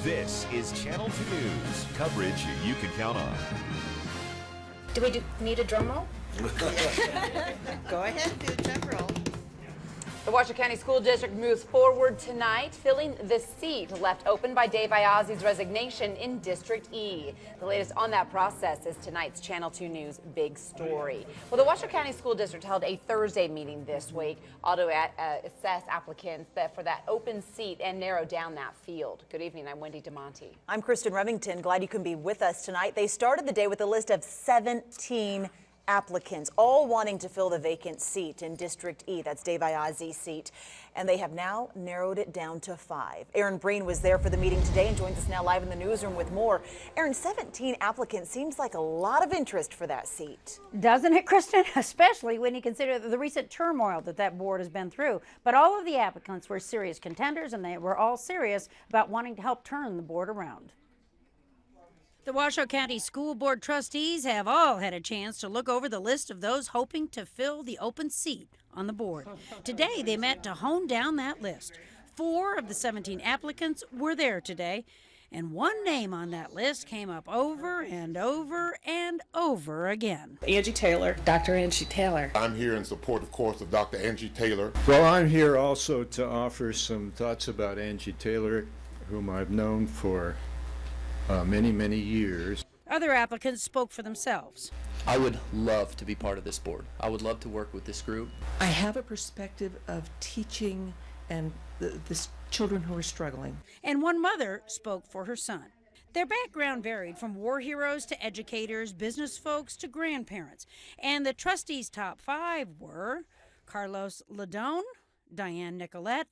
This is Channel 2 News, coverage you can count on. Do we need a drum roll? Go ahead, do the drum roll. The Washoe County School District moves forward tonight, filling the seat left open by Dave Iazzi's resignation in District E. The latest on that process is tonight's Channel 2 News big story. Well, the Washoe County School District held a Thursday meeting this week to assess applicants for that open seat and narrow down that field. Good evening, I'm Wendy DeMonte. I'm Kristen Remington. Glad you can be with us tonight. They started the day with a list of 17 applicants, all wanting to fill the vacant seat in District E. That's Dave Iazzi's seat. And they have now narrowed it down to 5. Aaron Breen was there for the meeting today and joins us now live in the newsroom with more. Aaron, 17 applicants seems like a lot of interest for that seat. Doesn't it, Kristen? Especially when you consider the recent turmoil that board has been through. But all of the applicants were serious contenders, and they were all serious about wanting to help turn the board around. The Washoe County School Board trustees have all had a chance to look over the list of those hoping to fill the open seat on the board. Today, they met to hone down that list. 4 of the 17 applicants were there today, and one name on that list came up over and over and over again. Angie Taylor. Dr. Angie Taylor. I'm here in support, of course, of Dr. Angie Taylor. Well, I'm here also to offer some thoughts about Angie Taylor, whom I've known for many, many years. Other applicants spoke for themselves. I would love to be part of this board. I would love to work with this group. I have a perspective of teaching and the children who are struggling. And one mother spoke for her son. Their background varied from war heroes to educators, business folks to grandparents. And the trustees' top 5 were Carlos Ladone, Diane Nicolette,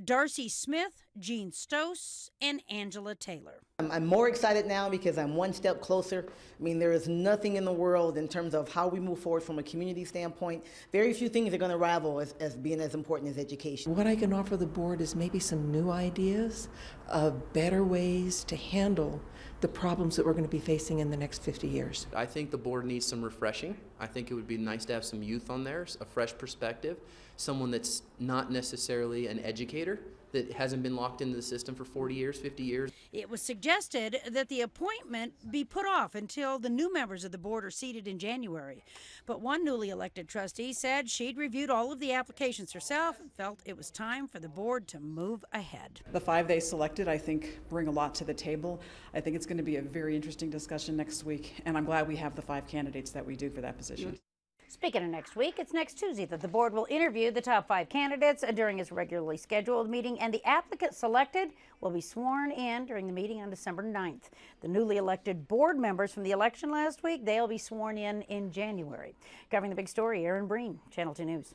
Darcy Smith, Jean Stoss, and Angela Taylor. I'm more excited now because I'm one step closer. I mean, there is nothing in the world in terms of how we move forward from a community standpoint. Very few things are going to rival as being as important as education. What I can offer the board is maybe some new ideas of better ways to handle the problems that we're going to be facing in the next 50 years. I think the board needs some refreshing. I think it would be nice to have some youth on there, a fresh perspective, someone that's not necessarily an educator, that hasn't been locked into the system for 40 years, 50 years. It was suggested that the appointment be put off until the new members of the board are seated in January. But one newly elected trustee said she'd reviewed all of the applications herself and felt it was time for the board to move ahead. The 5 they selected, I think, bring a lot to the table. I think it's going to be a very interesting discussion next week, and I'm glad we have the 5 candidates that we do for that position. Speaking of next week, it's next Tuesday that the board will interview the top 5 candidates during its regularly scheduled meeting, and the applicant selected will be sworn in during the meeting on December 9th. The newly elected board members from the election last week, they'll be sworn in January. Covering the big story, Aaron Breen, Channel 2 News.